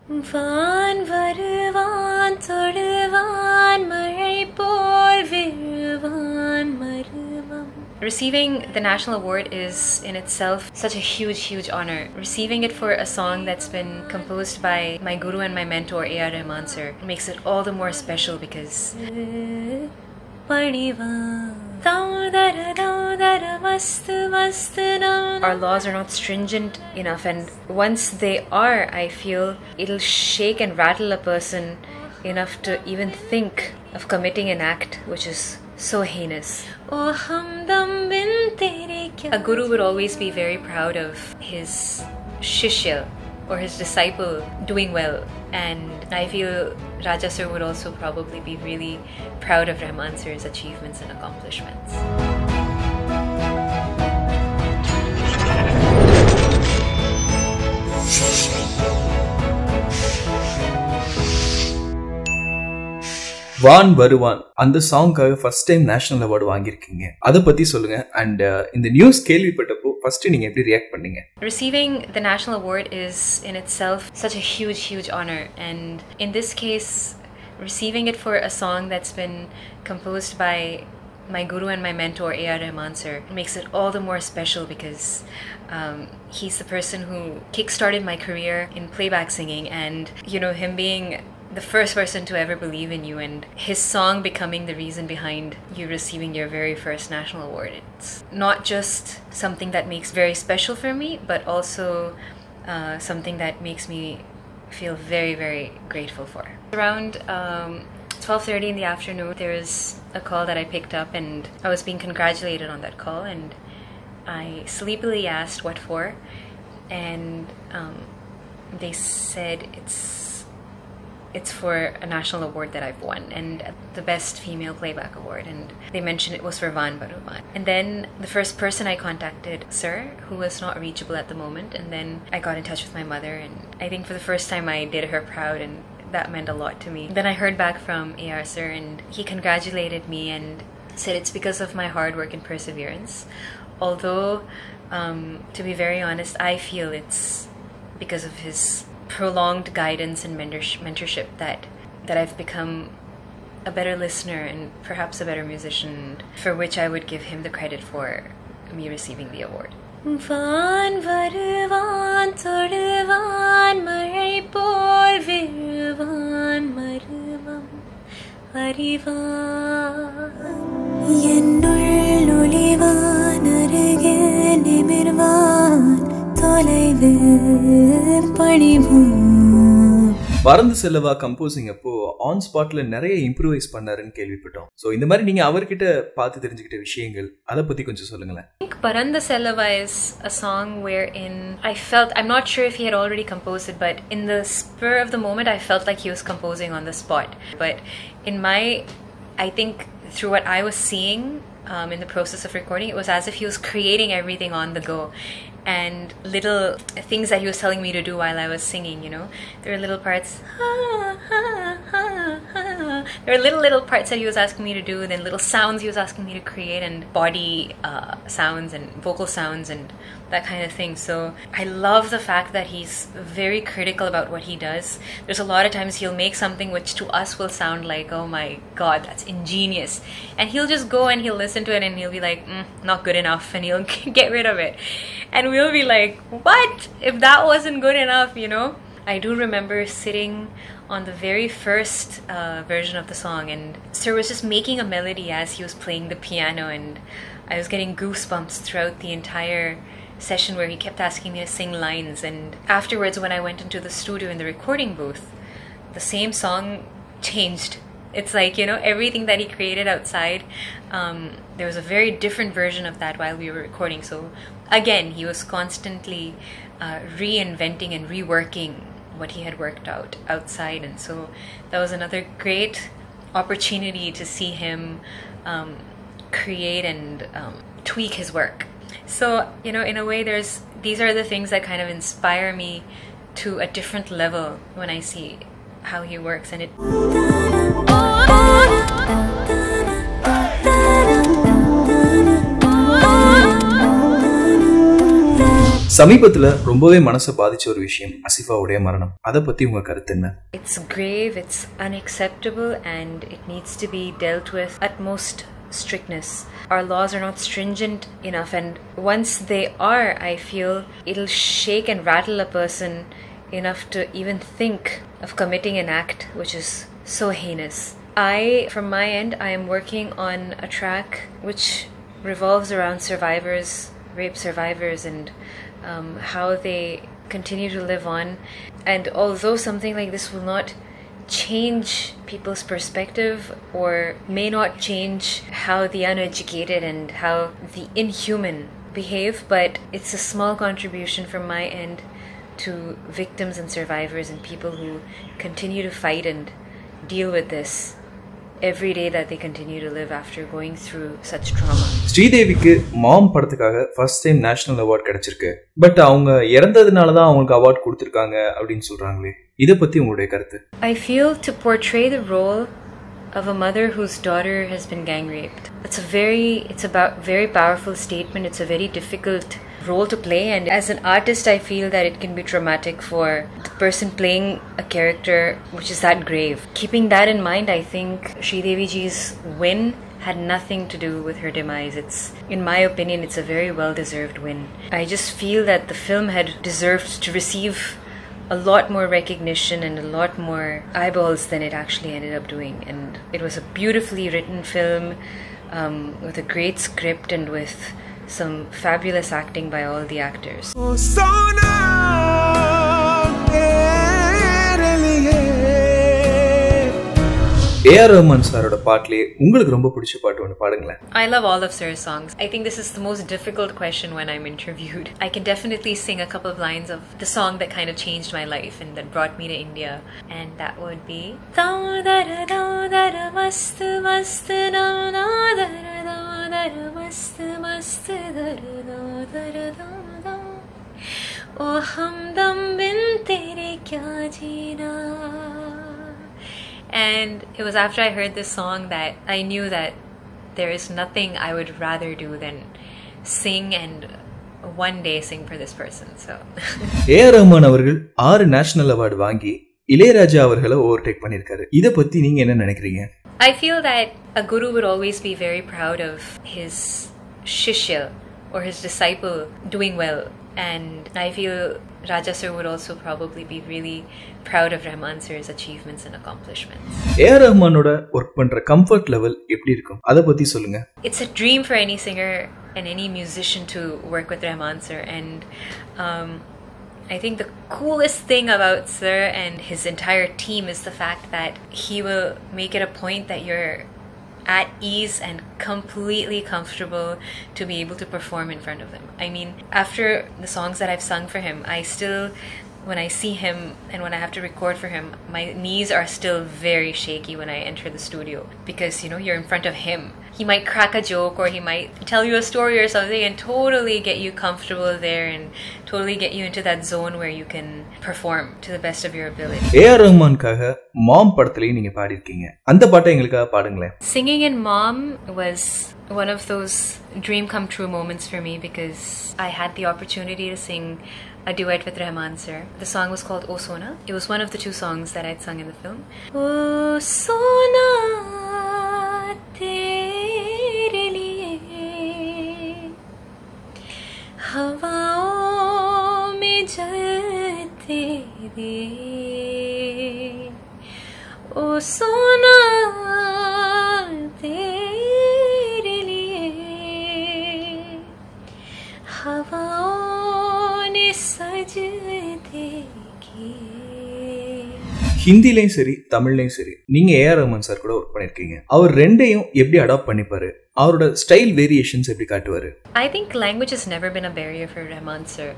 Vaan Varuvaan Toduvaan Mazhai pol Viruvaan Maruvam. Receiving the national award is in itself such a huge honor. Receiving it for a song that's been composed by my guru and my mentor AR Rahman sir makes it all the more special because our laws are not stringent enough, and once they are, I feel it'll shake and rattle a person enough to even think of committing an act which is so heinous. A guru would always be very proud of his shishya or his disciple doing well, and I feel Raja sir would also probably be really proud of Rahman sir's achievements and accomplishments. Vaan Varuvaan அந்த சாங்காக first time national award வாங்கியிருக்கீங்க. அதை பத்தி சொல்லுங்க. And இந்த news கேள்விப்பட்டப்போ first நீங்க எப்படி react பண்ணீங்க? Receiving the national award is in itself such a huge honor, and in this case receiving it for a song that's been composed by my guru and my mentor AR Rahman sir makes it all the more special because he's the person who kick-started my career in playback singing, and you know, him being the first person to ever believe in you and his song becoming the reason behind you receiving your very first national award. It's not just something that makes very special for me, but also something that makes me feel very grateful for. Around 12:30 in the afternoon, there was a call that I picked up, and I was being congratulated on that call, and I sleepily asked what for, and they said it's for a national award that I've won, and the best female playback award, and they mentioned it was for Vaan Varuvaan. And then the first person I contacted, sir, who was not reachable at the moment, and then I got in touch with my mother, and I think for the first time I did her proud, and that meant a lot to me. Then I heard back from AR sir, and he congratulated me and said it's because of my hard work and perseverance. Although, to be very honest, I feel it's because of his prolonged guidance and mentorship that I've become a better listener and perhaps a better musician, for which I would give him the credit for me receiving the award. Vaan Varuvaan Toduvaan Mazhai pol Viruvaan Maruvam Varivaan Yennull olivaan arugil nimirvaan பறந்து செல்லவா composing அப்போ on ஸ்பாட்ல நிறைய improvise பண்ணாருன்னு கேள்விப்பட்டோம். So இந்த மாதிரி நீங்க அவர்கிட்ட பார்த்து தெரிஞ்சுக்கிட்ட விஷயங்கள் அதை பத்தி கொஞ்சம் சொல்லுங்களேன். I think Paranda Sellava is a song wherein I felt, I'm not sure if he had already composed it, but in the spur of the moment I felt like he was composing on the spot. But I think through what I was seeing in the process of recording, it was as if he was creating everything on the go. And little things that he was telling me to do while I was singing, you know. There were little parts. There were little parts that he was asking me to do, then little sounds he was asking me to create, and body sounds and vocal sounds and that kind of thing. So I love the fact that he's very critical about what he does. There's a lot of times he'll make something which to us will sound like, oh my god, that's ingenious, and he'll just go and he'll listen to it and he'll be like, not good enough, and he'll get rid of it, and we'll be like, what if that wasn't good enough, you know. I do remember sitting on the very first version of the song, and sir was just making a melody as he was playing the piano, and I was getting goosebumps throughout the entire session where he kept asking me to sing lines. And afterwards, when I went into the studio in the recording booth, the same song changed. It's like, you know, everything that he created outside, there was a very different version of that while we were recording. So again, he was constantly reinventing and reworking what he had worked out outside, and so that was another great opportunity to see him create and tweak his work. So, you know, in a way, these are the things that kind of inspire me to a different level when I see how he works, and it சமீபத்துல ரொம்பவே மனசை பாதிச்ச ஒரு விஷயம் அசிஃபாவுடைய மரணம். அதை பத்தி உங்க கருத்து என்ன? It's grave, it's unacceptable, and it needs to be dealt with utmost strictness. Our laws are not stringent enough, and once they are, I feel it'll shake and rattle a person enough to even think of committing an act which is so heinous. From my end, I am working on a track which revolves around survivors, rape survivors, and how they continue to live on. And although something like this will not change people's perspective or may not change how the uneducated and how the inhuman behave, but it's a small contribution from my end to victims and survivors and people who continue to fight and deal with this every day that they continue to live after going through such trauma. ஸ்ரீதேவிக்கு மாம் படத்துக்காக first time national award கிடைச்சிருக்கு. But அவங்க இறந்ததுனால தான் அவங்களுக்கு award கொடுத்திருக்காங்க அப்படின்னு சொல்றாங்களே, இத பத்தி உங்களுடைய கருத்து? I feel to portray the role of a mother whose daughter has been gang raped. It's a very powerful statement. It's a very difficult role to play, and as an artist I feel that it can be traumatic for the person playing a character which is that grave. Keeping that in mind, I think Sridevi ji's win had nothing to do with her demise. In my opinion, it's a very well-deserved win. I just feel that the film had deserved to receive a lot more recognition and a lot more eyeballs than it actually ended up doing. And it was a beautifully written film with a great script and with some fabulous acting by all the actors. Oh, Sona, AR Rahman சாரோட பாட்டுலயே உங்களுக்கு ரொம்ப பிடிச்ச பாட்டு ஒன்னு பாடுங்களேன். I love all of Sir's songs. I think this is the most difficult question when I'm interviewed. I can definitely sing a couple of lines of the song that kind of changed my life and that brought me to India, and that would be mast mast na na mast mast o humdam bin tere kya jeena. And it was after I heard this song that I knew that there is nothing I would rather do than sing and one day sing for this person. So AR Rahman அவர்கள் 6 national award வாங்கி இளையராஜா அவர்களை overtake பண்ணிருக்காரு. இத பத்தி நீங்க என்ன நினைக்கிறீங்க? I feel that a guru would always be very proud of his shishya or his disciple doing well, and I feel Raja sir would also probably be really proud of Rahman sir's achievements and accomplishments. AR Rahmanoda work பண்ற comfort level எப்படி இருக்கும்? அத பத்தி சொல்லுங்க. It's a dream for any singer and any musician to work with Rahman sir, and I think the coolest thing about sir and his entire team is the fact that he will make it a point that you're at ease and completely comfortable to be able to perform in front of him. I mean, after the songs that I've sung for him, I still, when I see him and when I have to record for him, my knees are still very shaky when I enter the studio, because you know, you're in front of him. He might crack a joke or he might tell you a story or something and totally get you comfortable there and totally get you into that zone where you can perform to the best of your ability. AR Rahmankaga Mom படத்திலே நீங்க பாடிருக்கீங்க. அந்த பாட்டை எங்களுக்காக பாடுங்களேன். Singing in Mom was one of those dream come true moments for me, because I had the opportunity to sing a duet with Rahman sir. The song was called O Sona. It was one of the 2 songs that I'd sung in the film. O Sona tere liye havaon mein jalte de O Sona tere liye havaon ne sajde ki. ஹிந்திலையும் சரி தமிழ்லையும் சரி நீங்க AR Rahman sir கூட work பண்ணிருக்கீங்க. அவர் ரெண்டையும் எப்படி adapt பண்ணிப்பாரு? அவரோட style variations எப்படி காட்டுவாரு? I think language has never been a barrier for Rahman sir,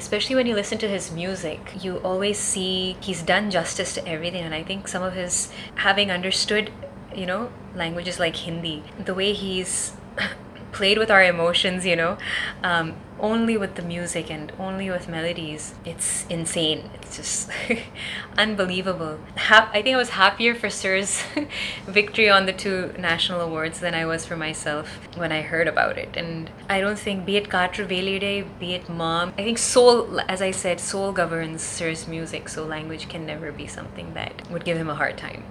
especially when you listen to his music. You always see he's done justice to everything, and I think some of his having understood, you know, languages like Hindi, the way he's played with our emotions, only with the music and only with melodies. It's insane. It's just unbelievable. I think I was happier for Sir's victory on the 2 national awards than I was for myself when I heard about it. And I don't think, be it Kaatru Veliyidai, be it Mom, I think soul, as I said, soul governs Sir's music, so language can never be something that would give him a hard time.